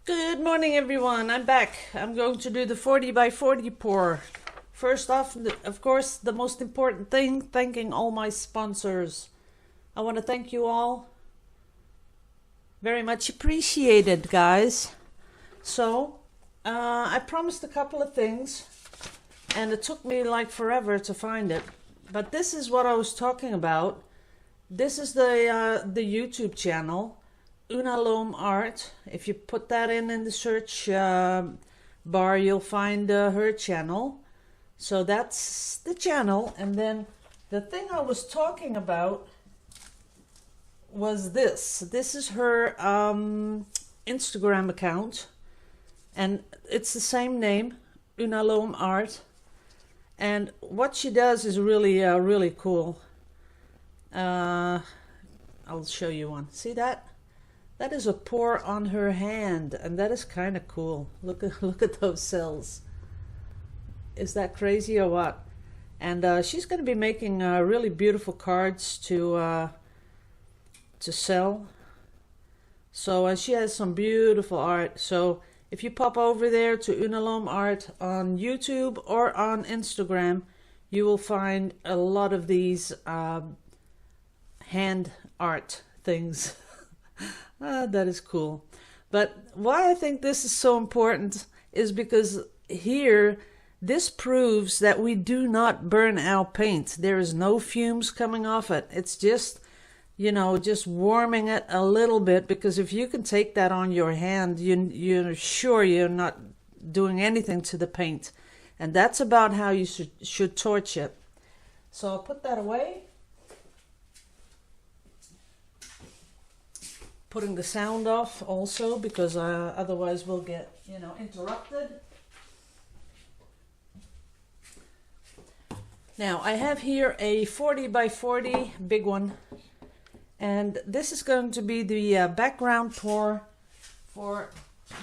Good morning, everyone. I'm back. I'm going to do the 40 by 40 pour. First off, of course, the most important thing, thanking all my sponsors. I want to thank you all. Very much appreciated, guys. So, I promised a couple of things, and it took me like forever to find it. But this is what I was talking about. This is the YouTube channel. Una Loam Art. If you put that in the search bar, you'll find her channel. So that's the channel. And then the thing I was talking about was this. This is her Instagram account. And it's the same name, Una Loam Art. And what she does is really, really cool. I'll show you one. See that? That is a pour on her hand, and that is kind of cool. Look at those cells. Is that crazy or what? And she's going to be making really beautiful cards to sell. So she has some beautiful art. So if you pop over there to Una Loam Art on YouTube or on Instagram, you will find a lot of these hand art things. That is cool. But why I think this is so important is because here, this proves that we do not burn our paint. There is no fumes coming off it. It's just, just warming it a little bit, because if you can take that on your hand, you're sure you're not doing anything to the paint. And that's about how you should torch it. So I'll put that away. Putting the sound off also, because otherwise we'll get interrupted. Now I have here a 40 by 40 big one, and this is going to be the background pour for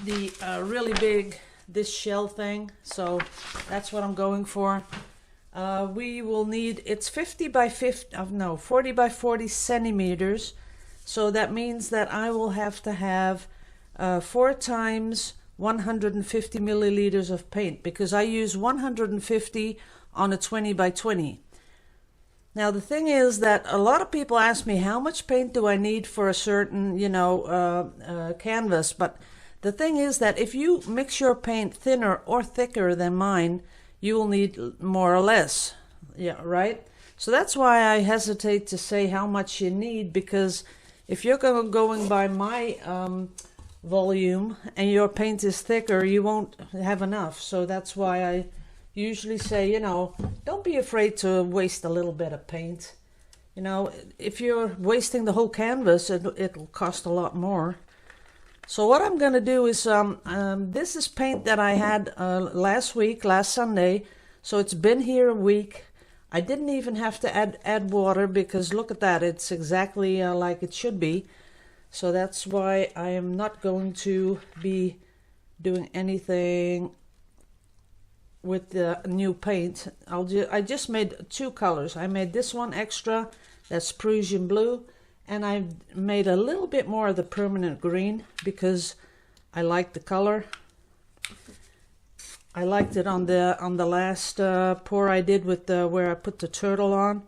the really big this shell thing. So that's what I'm going for. We will need, it's 40 by 40 centimeters. So that means that I will have to have 4 times 150 milliliters of paint, because I use 150 on a 20 by 20. Now the thing is that a lot of people ask me, how much paint do I need for a certain canvas? But the thing is that if you mix your paint thinner or thicker than mine, you will need more or less. Yeah, right? So that's why I hesitate to say how much you need, because if you're going by my volume and your paint is thicker, you won't have enough. So that's why I usually say, don't be afraid to waste a little bit of paint. If you're wasting the whole canvas, it'll cost a lot more. So what I'm going to do is, this is paint that I had last Sunday. So it's been here a week. I didn't even have to add water, because look at that, it's exactly like it should be. So that's why I am not going to be doing anything with the new paint. I just made 2 colors. I made this one extra, that's Prussian blue, and I made a little bit more of the permanent green because I like the color. I liked it on the last pour I did with where I put the turtle on.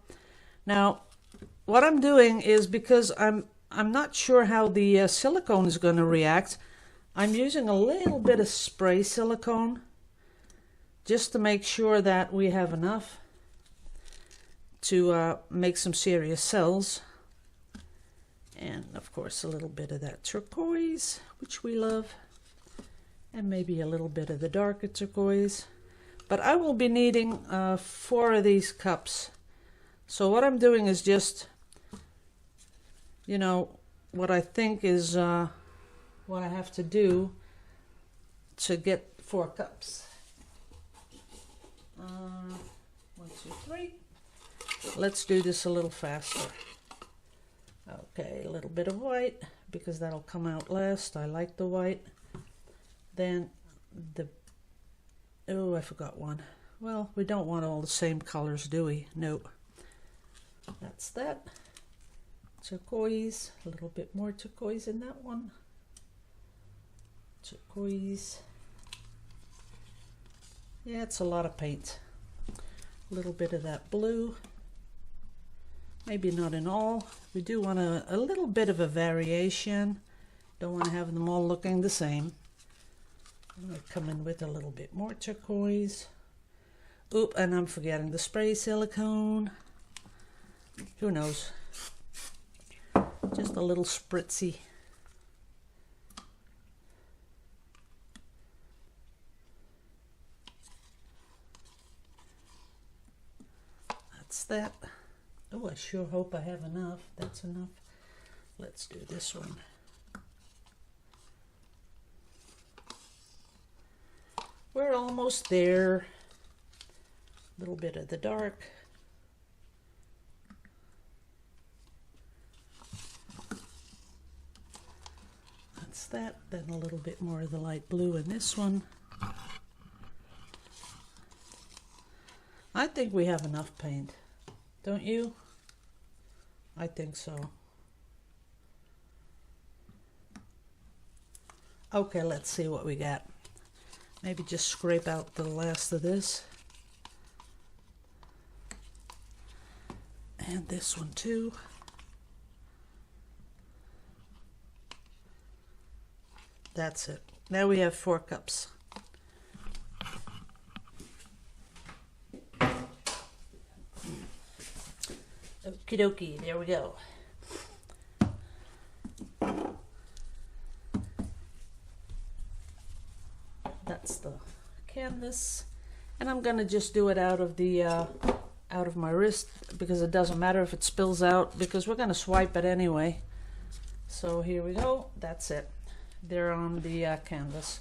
Now, what I'm doing is, because I'm not sure how the silicone is going to react, I'm using a little bit of spray silicone just to make sure that we have enough to make some serious cells. And of course a little bit of that turquoise, which we love. And maybe a little bit of the darker turquoise. But I will be needing 4 of these cups. So what I'm doing is just, what I think is what I have to do to get 4 cups. 1, 2, 3. Let's do this a little faster. Okay, a little bit of white, because that'll come out last. I like the white. Then I forgot one. Well, we don't want all the same colors, do we? No. That's that. Turquoise, a little bit more turquoise in that one. turquoise. Yeah, it's a lot of paint. A little bit of that blue. Maybe not in all. We do want a little bit of a variation. Don't want to have them all looking the same. I'm going to come in with a little bit more turquoise. Oop, and I'm forgetting the spray silicone. Who knows? Just a little spritzy. That's that. Oh, I sure hope I have enough. That's enough. Let's do this one. We're almost there. A little bit of the dark. That's that. Then a little bit more of the light blue in this one. I think we have enough paint. Don't you? I think so. Okay, let's see what we got. Maybe just scrape out the last of this. And this one too. That's it. Now we have 4 cups. Okie dokie, there we go. That's the canvas, and I'm gonna just do it out of the out of my wrist, because it doesn't matter if it spills out, because we're gonna swipe it anyway. So here we go. That's it. They're on the canvas,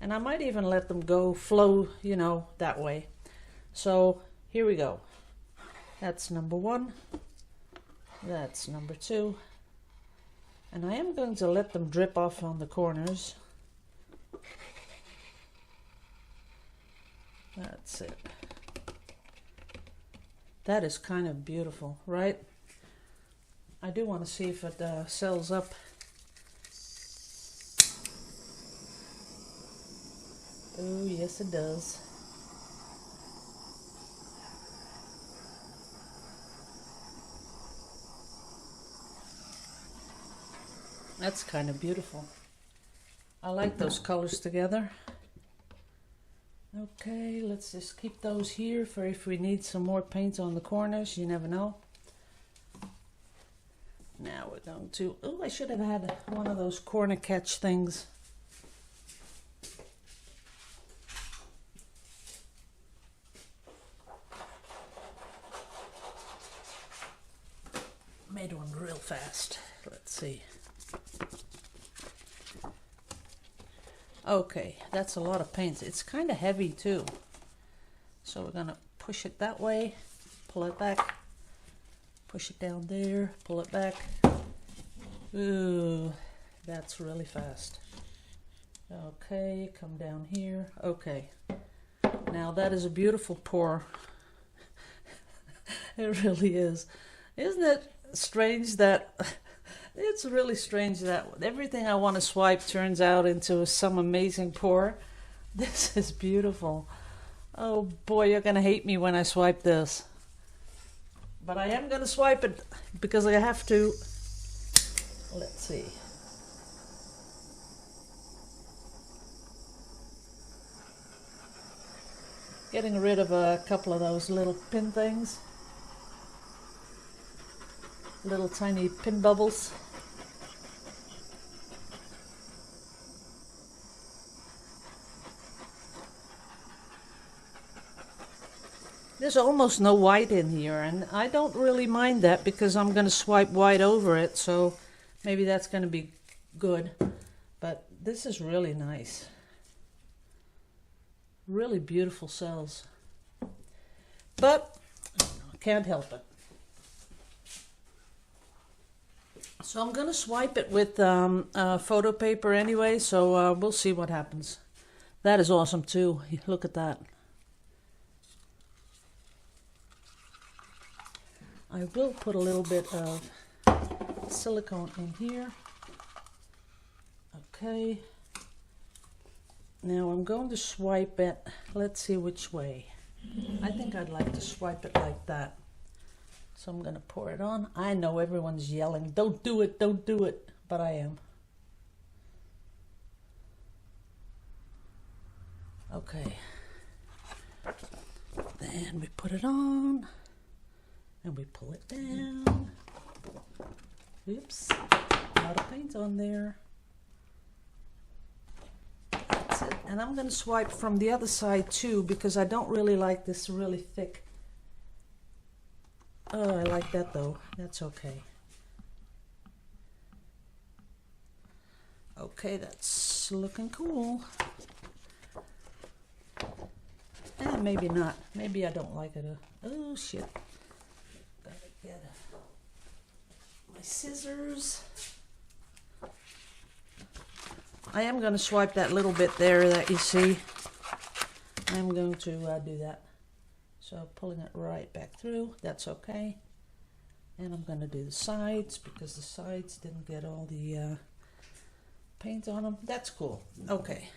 and I might even let them go flow, you know, that way. So here we go. That's number 1. That's number 2. And I am going to let them drip off on the corners. That's it. That is kind of beautiful, right? I do want to see if it sells up. Oh, yes it does. That's kind of beautiful. I like those colors together. Okay, let's just keep those here for if we need some more paint on the corners. You never know. Now we're going to... Oh, I should have had one of those corner catch things. Made one real fast. Let's see. Okay, that's a lot of paint. It's kind of heavy too. So we're gonna push it that way, pull it back, push it down there, pull it back. Ooh, that's really fast. Okay, come down here. Okay, now that is a beautiful pour. It really is. Isn't it strange that... It's really strange that everything I want to swipe turns out into some amazing pour. This is beautiful. Oh boy, you're going to hate me when I swipe this. But I am going to swipe it because I have to. Let's see. Getting rid of a couple of those little pin things. Little tiny pin bubbles. There's almost no white in here, and I don't really mind that because I'm going to swipe white over it, so maybe that's going to be good. But this is really nice. Really beautiful cells. But I can't help it. So I'm going to swipe it with photo paper anyway, so we'll see what happens. That is awesome too. Look at that. I will put a little bit of silicone in here. Okay. Now I'm going to swipe it. Let's see which way. I think I'd like to swipe it like that. So I'm going to pour it on. I know everyone's yelling, don't do it, don't do it. But I am. Okay. Then we put it on. And we pull it down. Oops. A lot of paint on there. That's it. And I'm going to swipe from the other side too, because I don't really like this really thick. Oh, I like that though. That's okay. Okay, that's looking cool. And maybe not. Maybe I don't like it. Oh shit. Gotta get my scissors. I am going to swipe that little bit there that you see. I'm going to do that. So pulling it right back through. That's okay. And I'm going to do the sides because the sides didn't get all the paint on them. That's cool. Okay.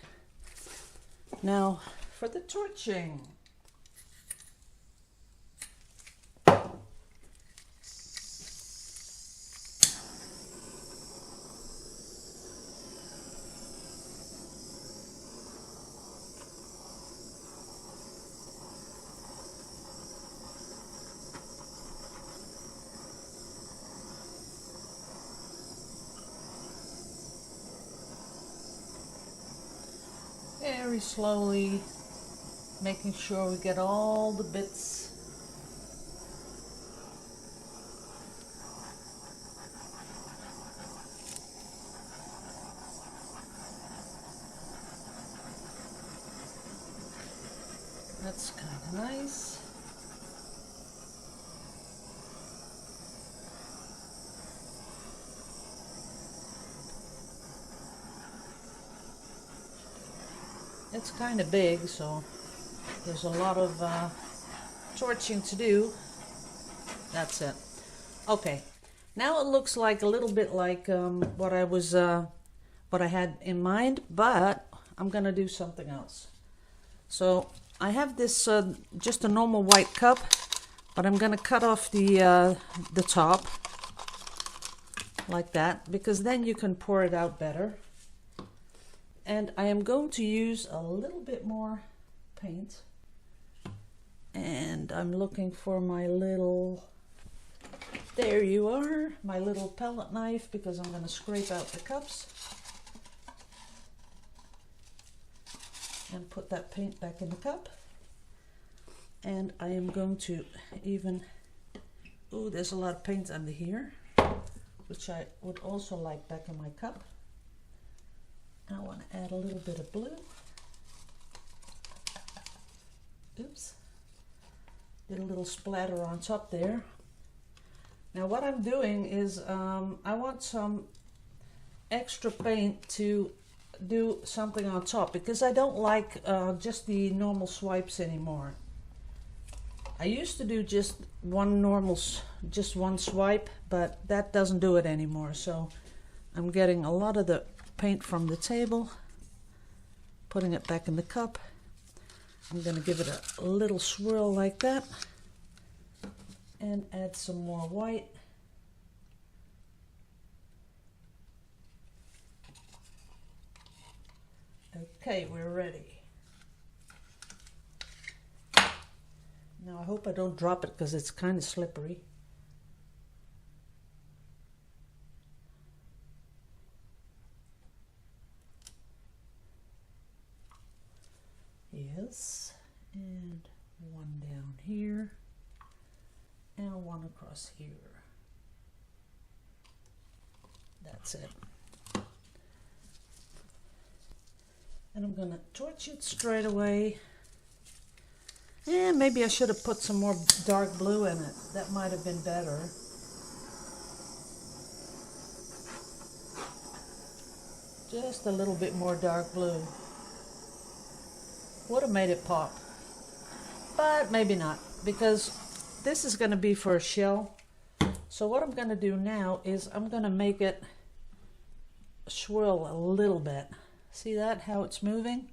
Now for the torching. Very slowly, making sure we get all the bits. That's kind of nice. It's kind of big, so there's a lot of torching to do. That's it. Okay, now it looks like a little bit like what I had in mind, but I'm gonna do something else. So I have this just a normal white cup, but I'm gonna cut off the top like that, because then you can pour it out better. And I am going to use a little bit more paint. And I'm looking for my little, there you are, my little palette knife, because I'm going to scrape out the cups. And put that paint back in the cup. And I am going to even, oh, there's a lot of paint under here, which I would also like back in my cup. I want to add a little bit of blue. Oops. Did a little splatter on top there. Now what I'm doing is I want some extra paint to do something on top, because I don't like just the normal swipes anymore. I used to do just just one swipe, but that doesn't do it anymore. So I'm getting a lot of the paint from the table, putting it back in the cup. I'm going to give it a little swirl like that and add some more white. Okay, we're ready. Now I hope I don't drop it because it's kind of slippery. Yes, and one down here, and one across here. That's it. And I'm gonna torch it straight away. And maybe I should have put some more dark blue in it. That might have been better. Just a little bit more dark blue. Would have made it pop, but maybe not, because this is going to be for a shell. So what I'm going to do now is I'm going to make it swirl a little bit. See that, how it's moving?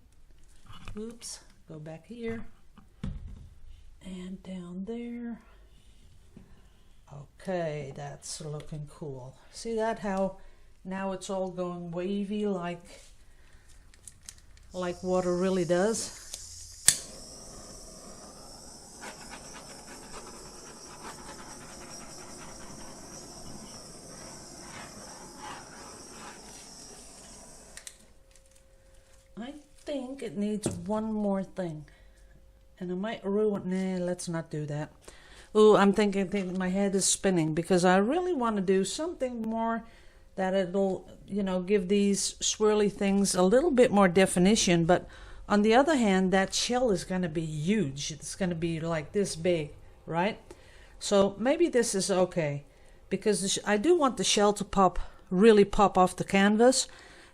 Oops, go back here and down there. Okay, that's looking cool. See that, how now it's all going wavy like water really does. I think it needs one more thing, and I might ruin. Nah, let's not do that. Ooh, I'm thinking my head is spinning because I really want to do something more that it'll, you know, give these swirly things a little bit more definition. But on the other hand, that shell is going to be huge. It's going to be like this big, right? So maybe this is okay, because I do want the shell to really pop off the canvas.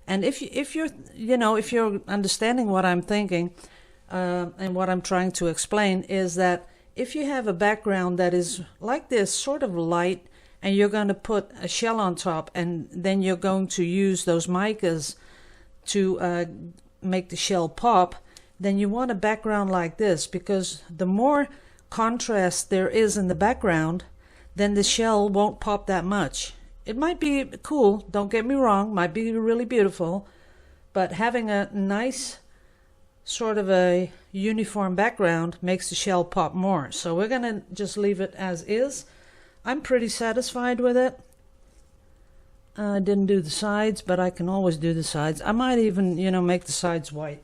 And if you're understanding what I'm thinking and what I'm trying to explain, is that if you have a background that is like this, sort of light, and you're going to put a shell on top, and then you're going to use those micas to make the shell pop, then you want a background like this, because the more contrast there is in the background, then the shell won't pop that much. It might be cool, don't get me wrong, might be really beautiful, but having a nice sort of a uniform background makes the shell pop more. So we're going to just leave it as is. I'm pretty satisfied with it. I didn't do the sides, but I can always do the sides. I might even, make the sides white.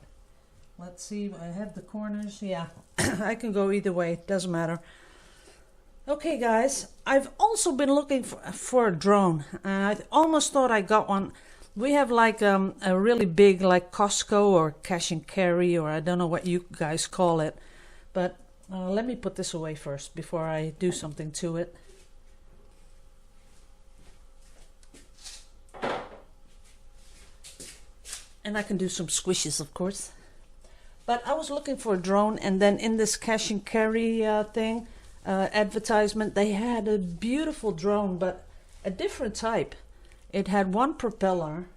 Let's see, I have the corners. Yeah, I can go either way, doesn't matter. Okay guys, I've also been looking for a drone. I almost thought I got one. We have like a really big, like Costco or cash and carry, or I don't know what you guys call it. But let me put this away first before I do something to it. And I can do some squishes, of course. But I was looking for a drone, and then in this cash and carry thing, advertisement, they had a beautiful drone, but a different type. It had one propeller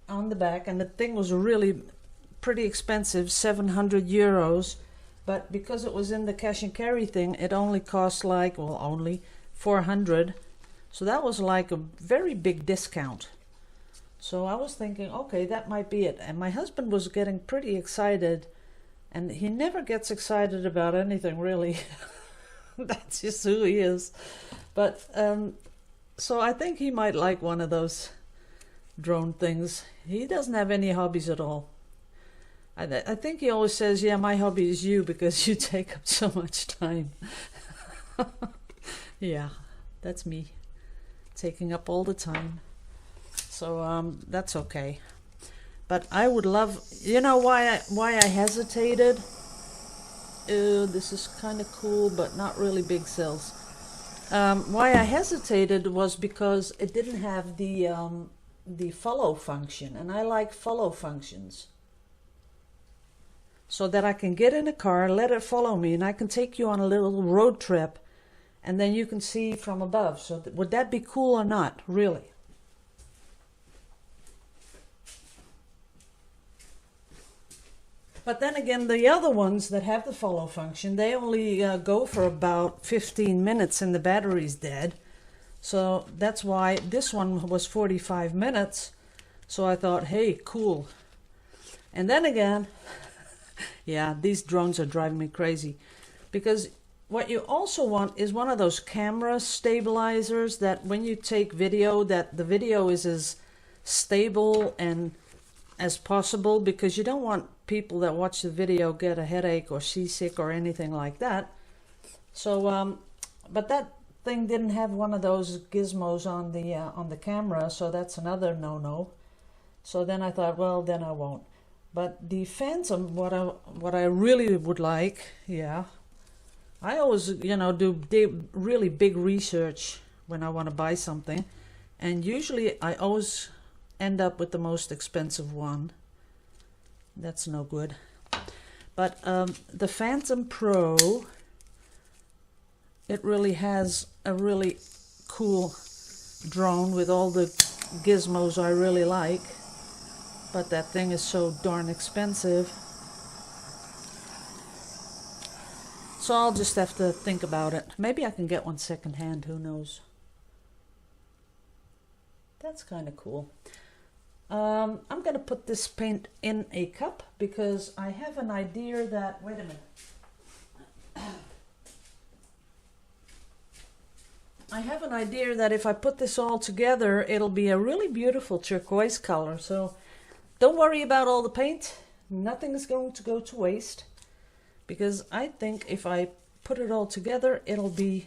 on the back, and the thing was really pretty expensive, 700 euros. But because it was in the cash and carry thing, it only cost only 400. So that was like a very big discount. So I was thinking, okay, that might be it. And my husband was getting pretty excited, and he never gets excited about anything, really. That's just who he is. But so I think he might like one of those drone things. He doesn't have any hobbies at all. I think he always says, yeah, my hobby is you, because you take up so much time. Yeah, that's me, taking up all the time. So that's okay. But I would love, why I hesitated? This is kind of cool, but not really big cells. Why I hesitated was because it didn't have the follow function, and I like follow functions. So that I can get in a car, let it follow me, and I can take you on a little road trip, and then you can see from above. So would that be cool or not, really? But then again, the other ones that have the follow function, they only go for about 15 minutes and the battery's dead. So that's why this one was 45 minutes. So I thought, hey, cool. And then again, yeah, these drones are driving me crazy. Because what you also want is one of those camera stabilizers that when you take video, that the video is as stable and as possible, because you don't want people that watch the video get a headache or seasick or anything like that. So but that thing didn't have one of those gizmos on the camera, so that's another no-no. So then I thought, well, then I won't. But the Phantom, what I really would like, yeah, I always do really big research when I want to buy something, and usually I always end up with the most expensive one. That's no good. But the Phantom Pro, it really has a really cool drone with all the gizmos I really like. But that thing is so darn expensive. So I'll just have to think about it. Maybe I can get one secondhand, who knows. That's kind of cool. I'm going to put this paint in a cup because I have an idea that, wait a minute. I have an idea that if I put this all together, it'll be a really beautiful turquoise color. So don't worry about all the paint. Nothing is going to go to waste because I think if I put it all together, it'll be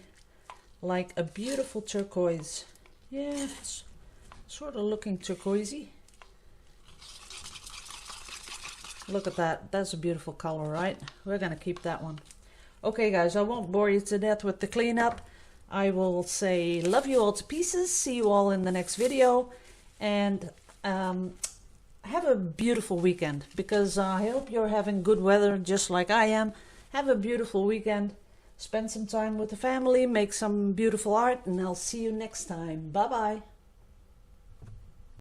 like a beautiful turquoise. Yeah, it's sort of looking turquoisey. Look at that. That's a beautiful color, right? We're going to keep that one. Okay, guys, I won't bore you to death with the cleanup. I will say love you all to pieces. See you all in the next video. And have a beautiful weekend because I hope you're having good weather just like I am. Have a beautiful weekend. Spend some time with the family. Make some beautiful art. And I'll see you next time. Bye-bye.